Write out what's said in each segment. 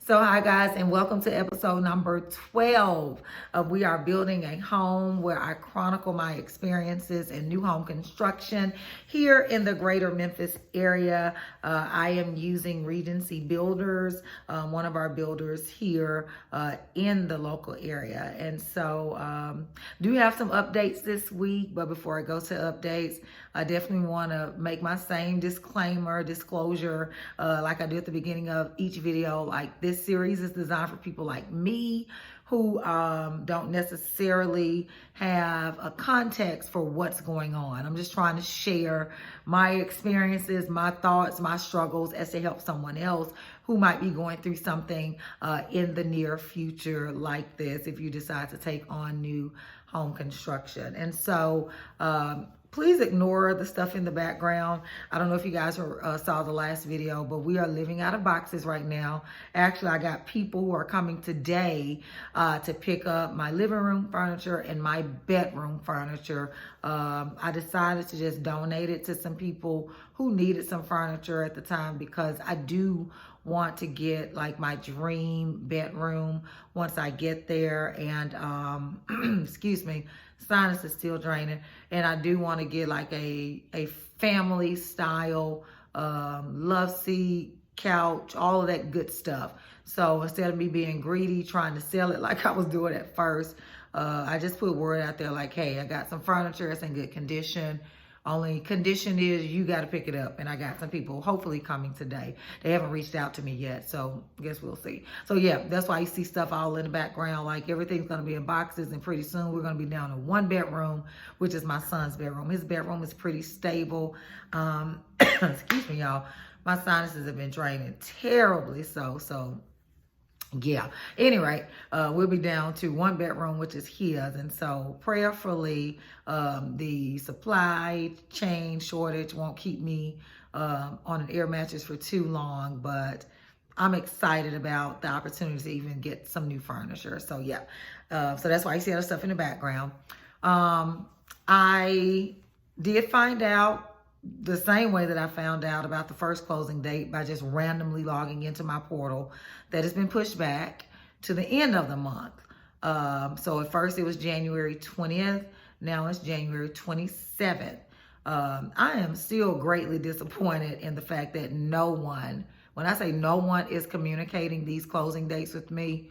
So, hi guys, and welcome to episode number 12 of We Are Building a Home, where I chronicle my experiences in new home construction here in the greater Memphis area. I am using Regency Builders, one of our builders here in the local area. And so, do have some updates this week, but before I go to updates, I definitely want to make my same disclosure, like I do at the beginning of each video. Like, this series is designed for people like me who don't necessarily have a context for what's going on. I'm just trying to share my experiences, my thoughts, my struggles as to help someone else who might be going through something in the near future like this, if you decide to take on new home construction. And so, please ignore the stuff in the background. I don't know if you guys saw the last video, but we are living out of boxes right now. Actually, I got people who are coming today to pick up my living room furniture and my bedroom furniture. I decided to just donate it to some people who needed some furniture at the time, because I do want to get like my dream bedroom once I get there. And excuse me, sinus is still draining. And I do want to get like a family style love seat, couch, all of that good stuff. So instead of me being greedy trying to sell it like I was doing at first, I just put word out there like, hey, I got some furniture, it's in good condition. Only condition is you got to pick it up. And I got some people hopefully coming today. They haven't reached out to me yet, so I guess we'll see. So yeah, that's why you see stuff all in the background. Like, everything's going to be in boxes, and pretty soon we're going to be down to one bedroom, which is my son's bedroom. His bedroom is pretty stable. Excuse me, y'all. My sinuses have been draining terribly, so yeah. Anyway, we'll be down to one bedroom, which is his. And so prayerfully, the supply chain shortage won't keep me on an air mattress for too long, but I'm excited about the opportunity to even get some new furniture. So yeah, so that's why you see other stuff in the background. I did find out the same way that I found out about the first closing date, by just randomly logging into my portal, that has been pushed back to the end of the month. So at first it was January 20th. Now it's January 27th. I am still greatly disappointed in the fact that no one, when I say no one, is communicating these closing dates with me.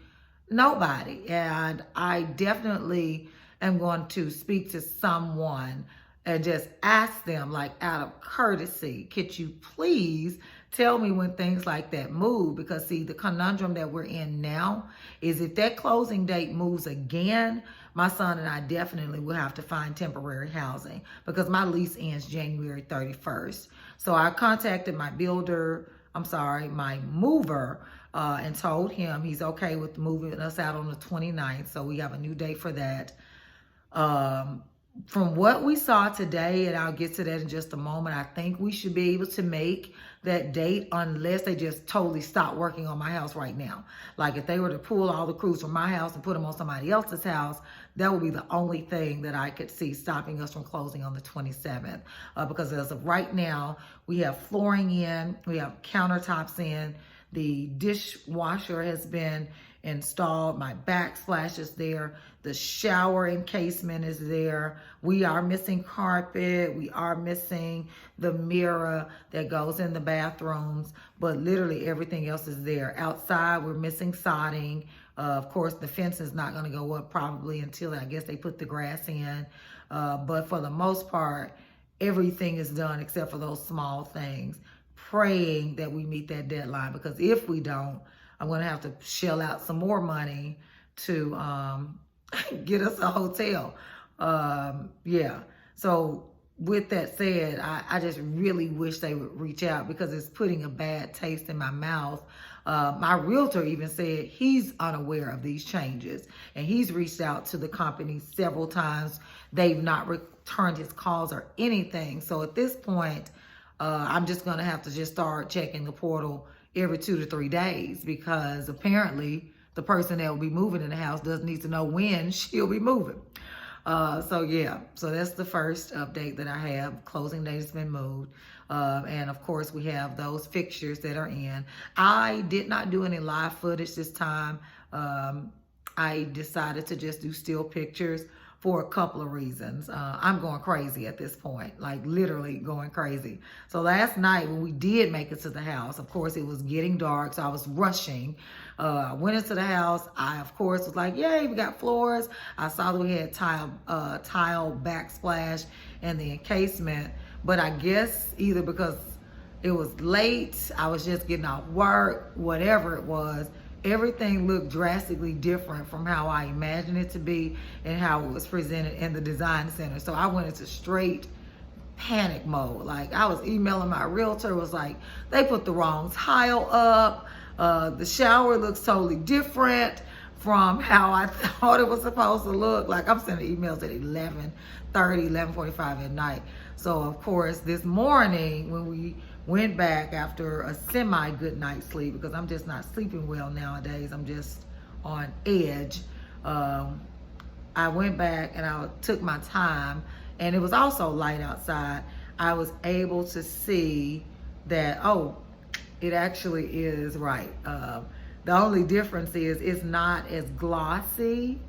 Nobody. And I definitely am going to speak to someone and just ask them, like, out of courtesy, could you please tell me when things like that move? Because see, the conundrum that we're in now is, if that closing date moves again, my son and I definitely will have to find temporary housing, because my lease ends January 31st. So I contacted my my mover, and told him he's okay with moving us out on the 29th. So we have a new date for that. From what we saw today, and I'll get to that in just a moment, I think we should be able to make that date, unless they just totally stop working on my house right now. Like, if they were to pull all the crews from my house and put them on somebody else's house, that would be the only thing that I could see stopping us from closing on the 27th. Because as of right now, we have flooring in, we have countertops in, the dishwasher has been installed, my backsplash is there, the shower encasement is there, we are missing carpet, we are missing the mirror that goes in the bathrooms, but literally everything else is there. Outside, we're missing sodding. Of course, the fence is not going to go up probably until, I guess, they put the grass in. But for the most part, everything is done except for those small things. Praying that we meet that deadline, because if we don't, I'm going to have to shell out some more money to get us a hotel. Yeah. So with that said, I just really wish they would reach out, because it's putting a bad taste in my mouth. My realtor even said he's unaware of these changes, and he's reached out to the company several times. They've not returned his calls or anything. So at this point, I'm just going to have to just start checking the portal every 2 to 3 days, because apparently the person that will be moving in the house doesn't need to know when she'll be moving. So yeah, so that's the first update that I have. Closing date has been moved. And of course, we have those fixtures that are in. I did not do any live footage this time. I decided to just do still pictures for a couple of reasons. I'm going crazy at this point, like literally going crazy. So last night when we did make it to the house, of course it was getting dark, so I was rushing. I went into the house. I, of course, was like, yay, we got floors. I saw that we had tile backsplash and the encasement, but I guess either because it was late, I was just getting off work, whatever it was, everything looked drastically different from how I imagined it to be and how it was presented in the design center. So I went into straight panic mode. Like, I was emailing my realtor, was like, they put the wrong tile up. The shower looks totally different from how I thought it was supposed to look. Like, I'm sending emails at 11:30, 11:45 at night. So of course this morning when we went back after a semi good night's sleep, because I'm just not sleeping well nowadays, I'm just on edge. I went back and I took my time, and it was also light outside. I was able to see that, oh, it actually is right. The only difference is it's not as glossy,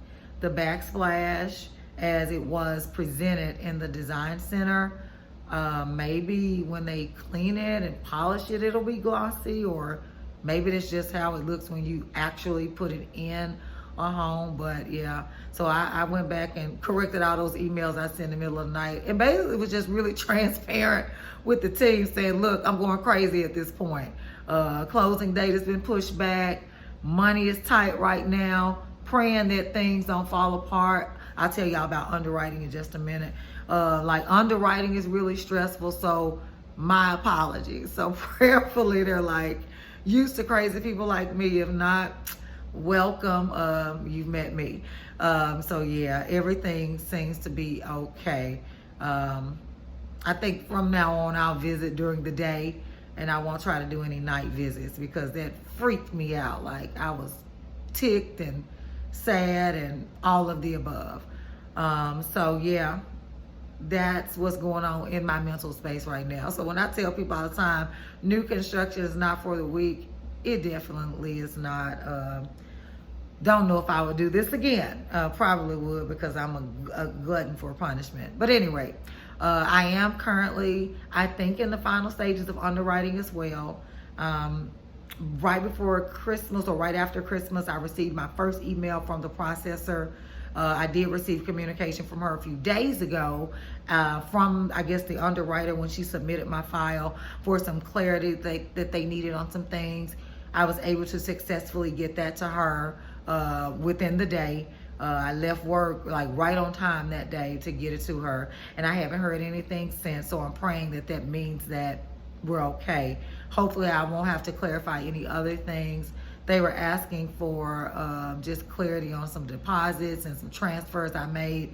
the backsplash, as it was presented in the design center. Maybe when they clean it and polish it, it'll be glossy, or maybe that's just how it looks when you actually put it in a home. But yeah, so I went back and corrected all those emails I sent in the middle of the night, and basically was just really transparent with the team, saying, look, I'm going crazy at this point. Closing date has been pushed back. Money is tight right now. Praying that things don't fall apart. I'll tell y'all about underwriting in just a minute. Like, underwriting is really stressful, so my apologies. So prayerfully, they're like, used to crazy people like me. If not, welcome. You've met me. So yeah, everything seems to be okay. I think from now on I'll visit during the day, and I won't try to do any night visits, because that freaked me out. Like, I was ticked and sad and all of the above. So yeah, that's what's going on in my mental space right now. So when I tell people all the time, new construction is not for the weak, it definitely is not. Don't know if I would do this again. Probably would, because I'm a glutton for punishment. But anyway, I am currently, I think, in the final stages of underwriting as well. Right before Christmas, or right after Christmas, I received my first email from the processor. I did receive communication from her a few days ago from, I guess, the underwriter, when she submitted my file for some clarity that they needed on some things. I was able to successfully get that to her within the day. I left work like right on time that day to get it to her, and I haven't heard anything since. So I'm praying that that means that we're okay. Hopefully I won't have to clarify any other things. They were asking for just clarity on some deposits and some transfers I made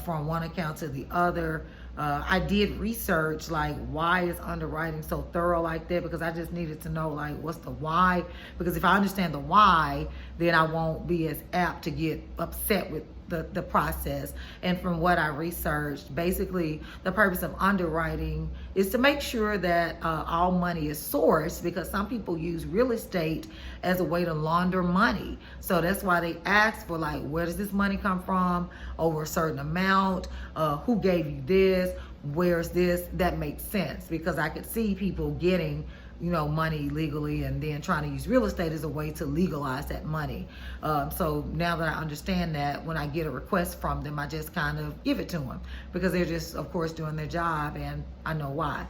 from one account to the other. I did research, like, why is underwriting so thorough like that, because I just needed to know, like, what's the why, because if I understand the why, then I won't be as apt to get upset with the process. And from what I researched, basically the purpose of underwriting is to make sure that all money is sourced, because some people use real estate as a way to launder money. So that's why they ask for, like, where does this money come from, over a certain amount, who gave you this, where's this. That makes sense, because I could see people getting, you know, money legally and then trying to use real estate as a way to legalize that money. So now that I understand that, when I get a request from them, I just kind of give it to them, because they're just, of course, doing their job, and I know why.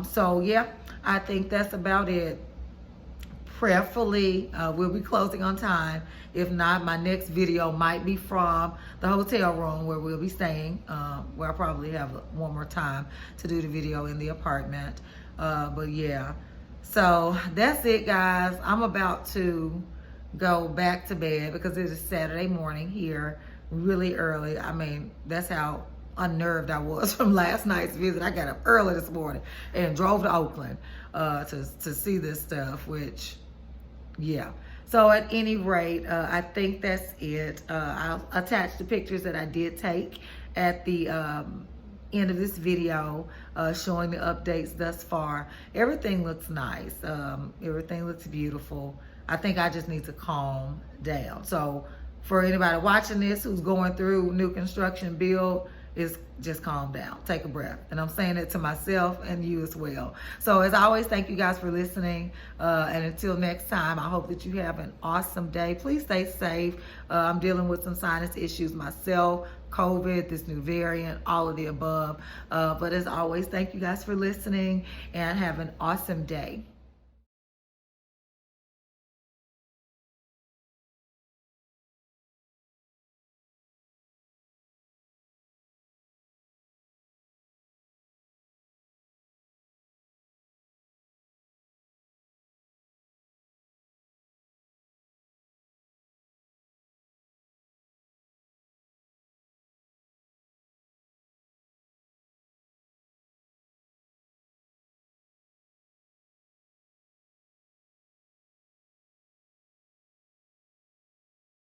So yeah, I think that's about it. Prayerfully, we'll be closing on time. If not, my next video might be from the hotel room where we'll be staying, where I probably have one more time to do the video in the apartment. But yeah, so that's it, guys. I'm about to go back to bed, because it is Saturday morning here, really early. I mean, that's how unnerved I was from last night's visit. I got up early this morning and drove to Oakland to see this stuff, which, yeah. So at any rate, I think that's it. I'll attach the pictures that I did take at the end of this video, showing the updates thus far. Everything looks nice. Everything looks beautiful. I think I just need to calm down. So for anybody watching this who's going through new construction build, is just calm down, take a breath. And I'm saying it to myself and you as well. So as always, thank you guys for listening. And until next time, I hope that you have an awesome day. Please stay safe. I'm dealing with some sinus issues myself, COVID, this new variant, all of the above. But as always, thank you guys for listening and have an awesome day.